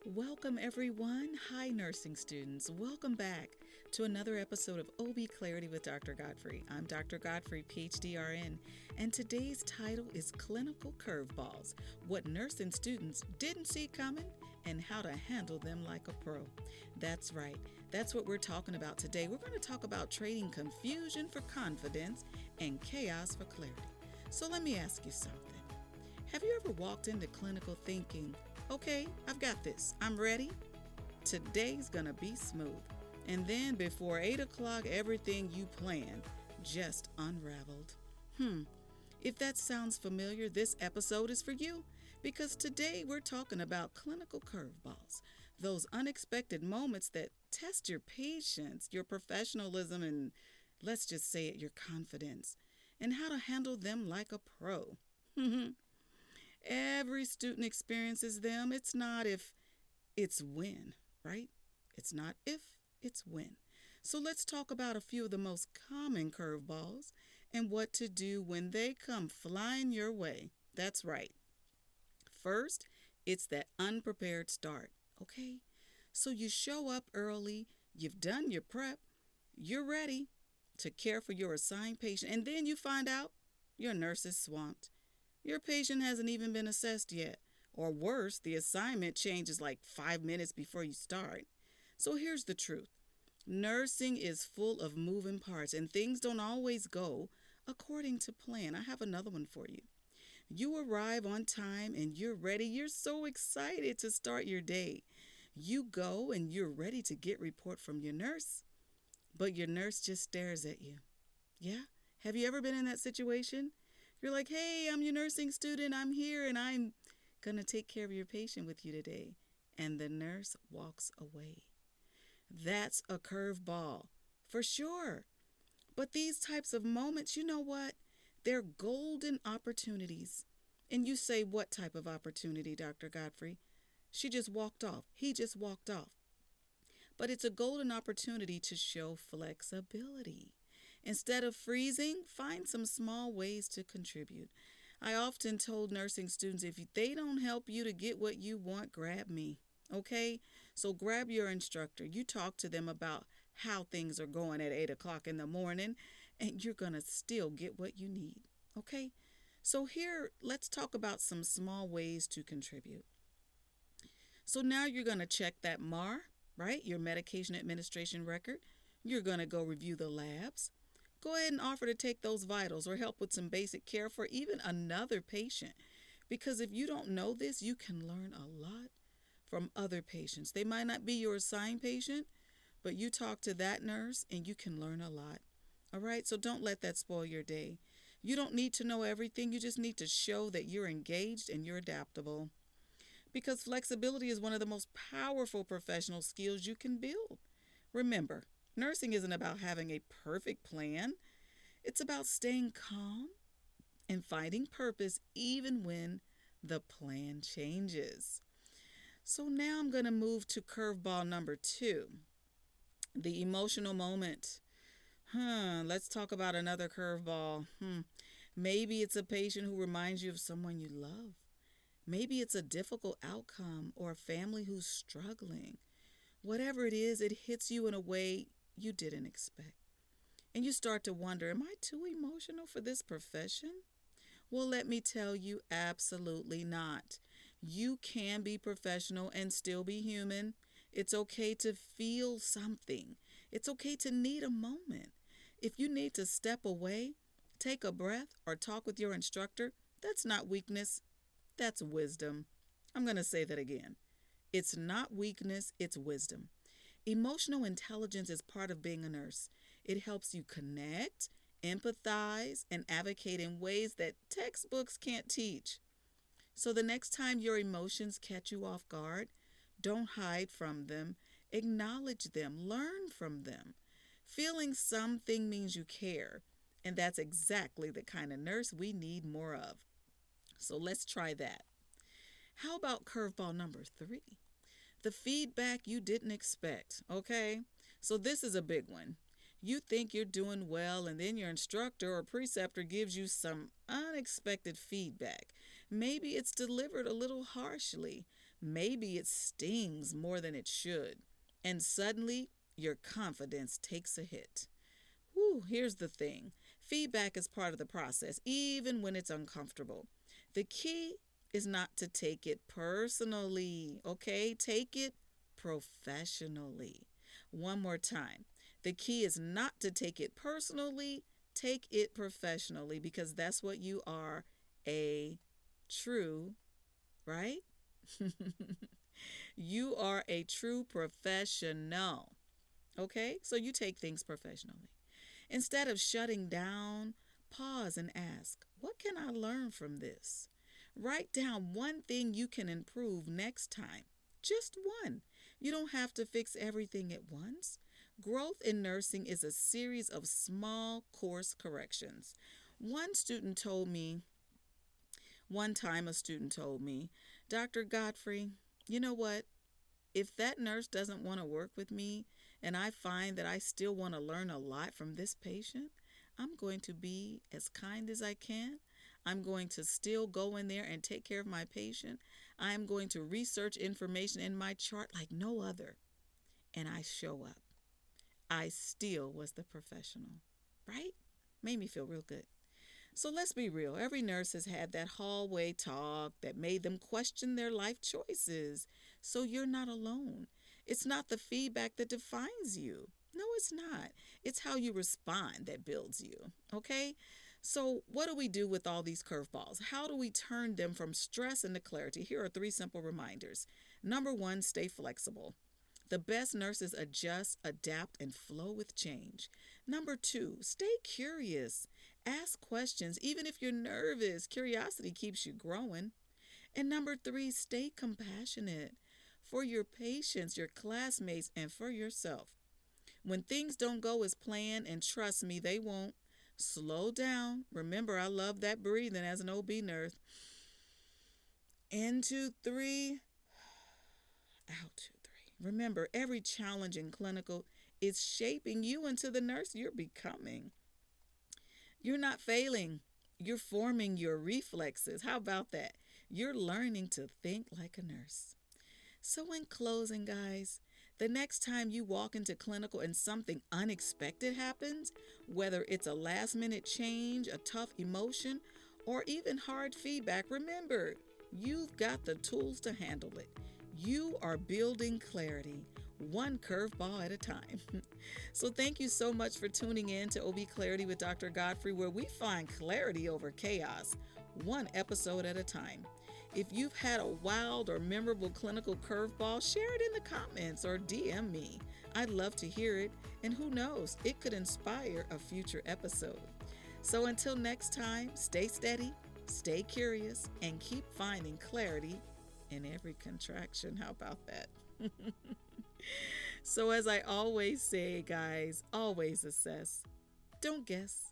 Welcome, everyone. Hi, nursing students. Welcome back to another episode of OB Clarity with Dr. Godfrey. I'm Dr. Godfrey, PhD RN, and today's title is Clinical Curveballs: What Nursing Students Didn't See Coming and How to Handle Them Like a Pro. That's right. That's what we're talking about today. We're going to talk about trading confusion for confidence and chaos for clarity. So let me ask you something. Have you ever walked into clinical thinking, okay, I've got this, I'm ready? Today's gonna be smooth. And then before 8 o'clock, everything you planned just unraveled. If that sounds familiar, this episode is for you because today we're talking about clinical curveballs, those unexpected moments that test your patience, your professionalism, and let's just say it, your confidence, and how to handle them like a pro. Every student experiences them. It's not if, it's when, right? It's not if, it's when. So let's talk about a few of the most common curveballs and what to do when they come flying your way. That's right. First, it's that unprepared start, okay? So you show up early, you've done your prep, you're ready to care for your assigned patient, and then you find out your nurse is swamped. Your patient hasn't even been assessed yet. Or worse, the assignment changes like 5 minutes before you start. So here's the truth: nursing is full of moving parts, and things don't always go according to plan. I have another one for you. You arrive on time and you're ready. You're so excited to start your day. You go and you're ready to get report from your nurse, but your nurse just stares at you. Yeah? Have you ever been in that situation? You're like, hey, I'm your nursing student. I'm here and I'm going to take care of your patient with you today. And the nurse walks away. That's a curveball for sure. But these types of moments, you know what? They're golden opportunities. And you say, what type of opportunity, Dr. Godfrey? She just walked off. He just walked off. But it's a golden opportunity to show flexibility. Instead of freezing, find some small ways to contribute. I often told nursing students, if they don't help you to get what you want, grab me. Okay? So grab your instructor. You talk to them about how things are going at 8 o'clock in the morning, and you're going to still get what you need. Okay? So here, let's talk about some small ways to contribute. So now you're going to check that MAR, right? Your medication administration record. You're going to go review the labs. Go ahead and offer to take those vitals or help with some basic care for even another patient. Because if you don't know this, you can learn a lot from other patients. They might not be your assigned patient, but you talk to that nurse and you can learn a lot. All right, so don't let that spoil your day. You don't need to know everything. You just need to show that you're engaged and you're adaptable. Because flexibility is one of the most powerful professional skills you can build. Remember, nursing isn't about having a perfect plan. It's about staying calm and finding purpose even when the plan changes. So now I'm going to move to curveball number 2, the emotional moment. Let's talk about another curveball. Maybe it's a patient who reminds you of someone you love. Maybe it's a difficult outcome or a family who's struggling. Whatever it is, it hits you in a way you didn't expect. And you start to wonder, am I too emotional for this profession? Well, let me tell you, absolutely not. You can be professional and still be human. It's okay to feel something. It's okay to need a moment. If you need to step away, take a breath, or talk with your instructor, that's not weakness, that's wisdom. I'm going to say that again. It's not weakness, it's wisdom. Emotional intelligence is part of being a nurse. It helps you connect, empathize, and advocate in ways that textbooks can't teach. So the next time your emotions catch you off guard, don't hide from them. Acknowledge them. Learn from them. Feeling something means you care, and that's exactly the kind of nurse we need more of. So let's try that. How about curveball number 3? The feedback you didn't expect, okay? So this is a big one. You think you're doing well, and then your instructor or preceptor gives you some unexpected feedback. Maybe it's delivered a little harshly. Maybe it stings more than it should, and suddenly your confidence takes a hit. Whew, here's the thing, feedback is part of the process, even when it's uncomfortable. The key is not to take it personally, okay? Take it professionally. One more time. The key is not to take it personally, take it professionally because that's what you are, a true, right? You are a true professional. Okay? So you take things professionally. Instead of shutting down, pause and ask, what can I learn from this? Write down one thing you can improve next time. Just one. You don't have to fix everything at once. Growth in nursing is a series of small course corrections. One student told me, one time a student told me, Dr. Godfrey, you know what? If that nurse doesn't want to work with me and I find that I still want to learn a lot from this patient, I'm going to be as kind as I can. I'm going to still go in there and take care of my patient. I'm going to research information in my chart like no other. And I show up. I still was the professional, right? Made me feel real good. So let's be real. Every nurse has had that hallway talk that made them question their life choices. So you're not alone. It's not the feedback that defines you. No, it's not. It's how you respond that builds you. Okay? So, what do we do with all these curveballs? How do we turn them from stress into clarity? Here are three simple reminders. Number one, stay flexible. The best nurses adjust, adapt, and flow with change. Number two, stay curious. Ask questions, even if you're nervous. Curiosity keeps you growing. And number three, stay compassionate for your patients, your classmates, and for yourself. When things don't go as planned, and trust me, they won't, slow down. Remember, I love that breathing as an OB nurse. In 2, 3, out 2, 3. Remember, every challenge in clinical is shaping you into the nurse you're becoming. You're not failing. You're forming your reflexes. How about that? You're learning to think like a nurse. So, in closing, guys, the next time you walk into clinical and something unexpected happens, whether it's a last minute change, a tough emotion, or even hard feedback, remember, you've got the tools to handle it. You are building clarity, one curveball at a time. So thank you so much for tuning in to OB Clarity with Dr. Godfrey, where we find clarity over chaos, one episode at a time. If you've had a wild or memorable clinical curveball, share it in the comments or DM me. I'd love to hear it, and who knows, it could inspire a future episode. So until next time, stay steady, stay curious, and keep finding clarity in every contraction. How about that? So as I always say, guys, always assess. Don't guess.